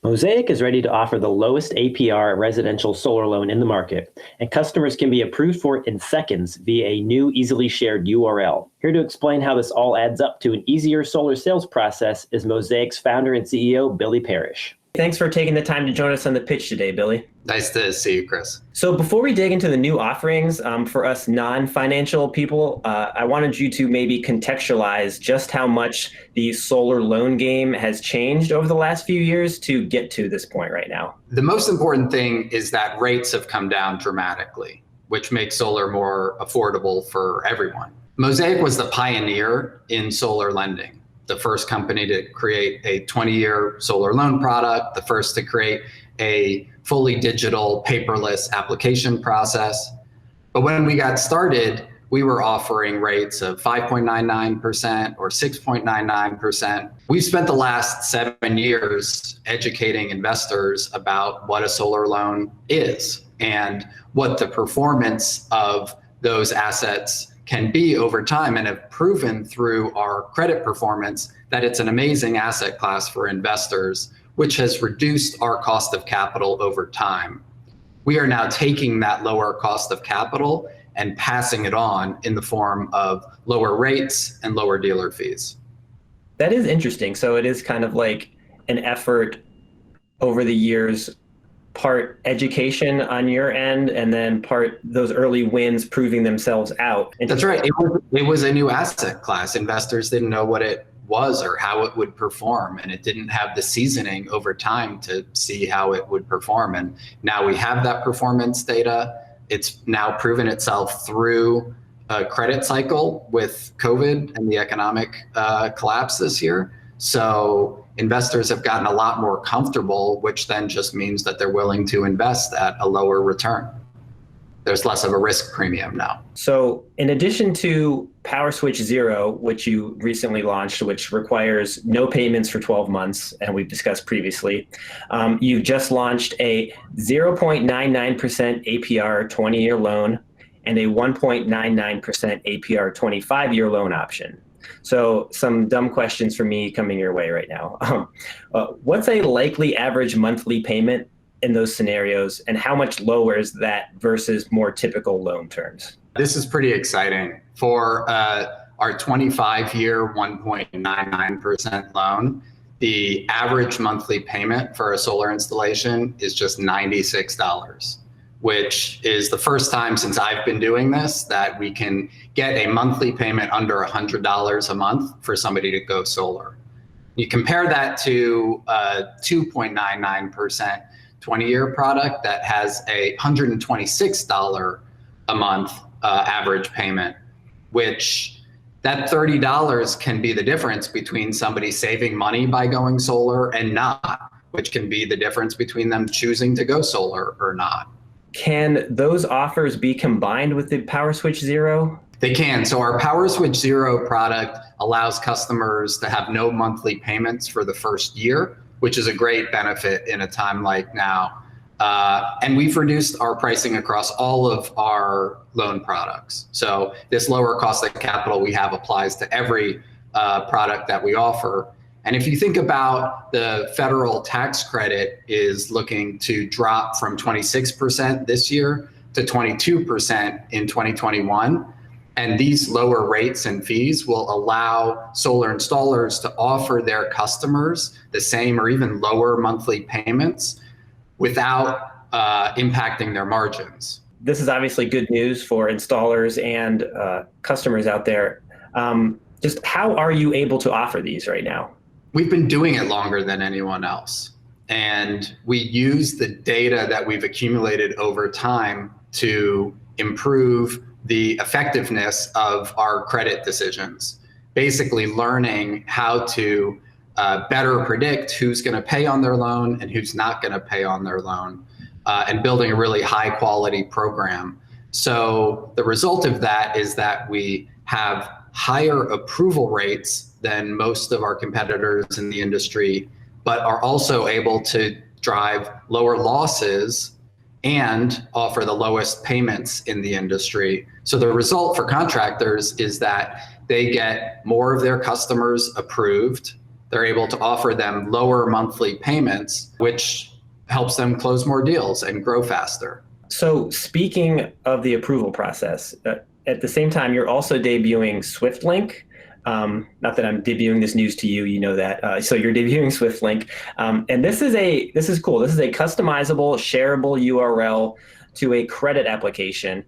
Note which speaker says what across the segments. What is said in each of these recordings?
Speaker 1: Mosaic is ready to offer the lowest APR residential solar loan in the market, and customers can be approved for it in seconds via a new easily shared URL. Here to explain how this all adds up to an easier solar sales process is Mosaic's founder and CEO, Billy Parish. Thanks for taking the time to join us on the pitch today, Billy.
Speaker 2: Nice to see you, Chris.
Speaker 1: So before we dig into the new offerings for us non-financial people, I wanted you to maybe contextualize just how much the solar loan game has changed over the last few years to get to this point right now.
Speaker 2: The most important thing is that rates have come down dramatically, which makes solar more affordable for everyone. Mosaic was the pioneer in solar lending, the first company to create a 20-year solar loan product, the first to create a fully digital paperless application process. But when we got started, we were offering rates of 5.99% or 6.99%. We've spent the last 7 years educating investors about what a solar loan is and what the performance of those assets can be over time, and have proven through our credit performance that it's an amazing asset class for investors, which has reduced our cost of capital over time. We are now taking that lower cost of capital and passing it on in the form of lower rates and lower dealer fees.
Speaker 1: That is interesting. So it is kind of like an effort over the years, part education on your end, and then part those early wins proving themselves out.
Speaker 2: That's right. It was a new asset class. Investors didn't know what it was or how it would perform, and it didn't have the seasoning over time to see how it would perform. And now we have that performance data. It's now proven itself through a credit cycle with COVID and the economic collapse this year. So investors have gotten a lot more comfortable, which then just means that they're willing to invest at a lower return. There's less of a risk premium now.
Speaker 1: So in addition to PowerSwitch Zero, which you recently launched, which requires no payments for 12 months, and we've discussed previously, you've just launched a 0.99% APR 20-year loan and a 1.99% APR 25-year loan option. So some dumb questions for me coming your way right now. What's a likely average monthly payment in those scenarios, and how much lower is that versus more typical loan terms?
Speaker 2: This is pretty exciting. For our 25-year 1.99% loan, the average monthly payment for a solar installation is just $96, which is the first time since I've been doing this that we can get a monthly payment under $100 a month for somebody to go solar. You compare that to a 2.99% 20-year product that has a $126 a month average payment, which that $30 can be the difference between somebody saving money by going solar and not, which can be the difference between them choosing to go solar or not.
Speaker 1: Can those offers be combined with the PowerSwitch Zero?
Speaker 2: They can. So our PowerSwitch Zero product allows customers to have no monthly payments for the first year, which is a great benefit in a time like now. And we've reduced our pricing across all of our loan products. So this lower cost of capital we have applies to every product that we offer. And if you think about the federal tax credit is looking to drop from 26% this year to 22% in 2021. And these lower rates and fees will allow solar installers to offer their customers the same or even lower monthly payments without impacting their margins.
Speaker 1: This is obviously good news for installers and customers out there. Just how are you able to offer these right now?
Speaker 2: We've been doing it longer than anyone else. And we use the data that we've accumulated over time to improve the effectiveness of our credit decisions, basically learning how to better predict who's going to pay on their loan and who's not going to pay on their loan, and building a really high quality program. So the result of that is that we have higher approval rates than most of our competitors in the industry, but are also able to drive lower losses and offer the lowest payments in the industry. So the result for contractors is that they get more of their customers approved They're able to offer them lower monthly payments, which helps them close more deals and grow faster.
Speaker 1: So speaking of the approval process, at the same time, you're also debuting Swiftlink. Not that I'm debuting this news to you, you know that. So you're debuting Swiftlink, and this is cool. This is a customizable, shareable URL to a credit application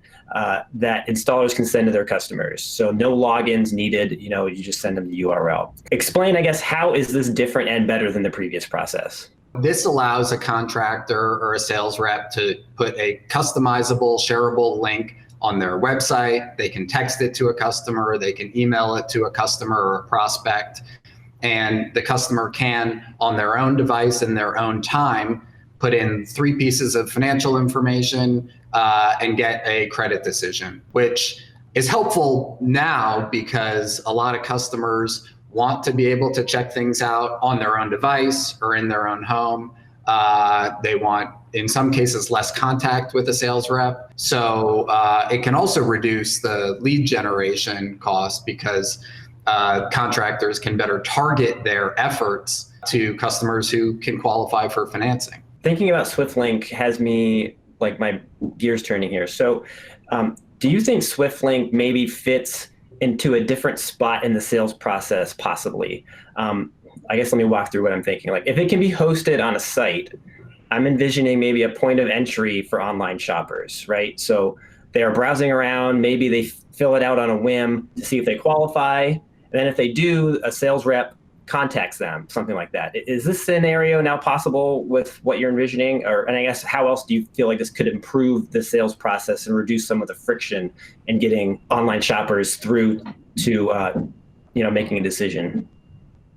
Speaker 1: that installers can send to their customers. So no logins needed. You just send them the URL. Explain, I guess, how is this different and better than the previous process?
Speaker 2: This allows a contractor or a sales rep to put a customizable, shareable link on their website. They can text it to a customer, they can email it to a customer or a prospect, and the customer can, on their own device in their own time, put in 3 pieces of financial information and get a credit decision, which is helpful now because a lot of customers want to be able to check things out on their own device or in their own home. They want, in some cases, less contact with a sales rep. So it can also reduce the lead generation cost because contractors can better target their efforts to customers who can qualify for financing.
Speaker 1: Thinking about Swiftlink has me, like, my gears turning here. So do you think Swiftlink maybe fits into a different spot in the sales process, possibly? I guess let me walk through what I'm thinking. Like, if it can be hosted on a site, I'm envisioning maybe a point of entry for online shoppers, right? So they are browsing around, maybe they fill it out on a whim to see if they qualify. And then if they do, a sales rep contacts them, something like that. Is this scenario now possible with what you're envisioning? And I guess, how else do you feel like this could improve the sales process and reduce some of the friction in getting online shoppers through to making a decision?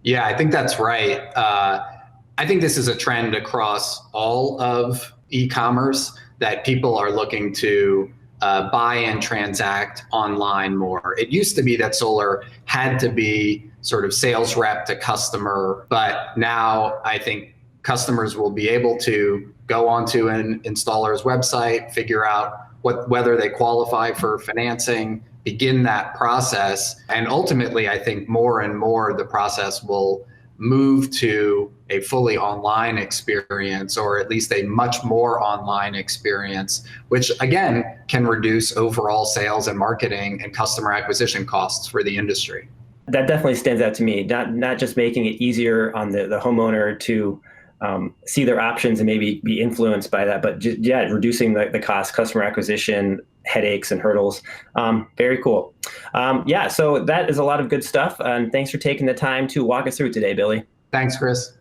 Speaker 2: Yeah, I think that's right. I think this is a trend across all of e-commerce that people are looking to buy and transact online more. It used to be that solar had to be sort of sales rep to customer, but now I think customers will be able to go onto an installer's website, figure out whether they qualify for financing, begin that process. And ultimately, I think more and more the process will move to a fully online experience, or at least a much more online experience, which again can reduce overall sales and marketing and customer acquisition costs for the industry.
Speaker 1: That definitely stands out to me. Not just making it easier on the homeowner to see their options and maybe be influenced by that, but reducing the cost, customer acquisition, headaches and hurdles. Very cool. So that is a lot of good stuff. And thanks for taking the time to walk us through today, Billy.
Speaker 2: Thanks, Chris.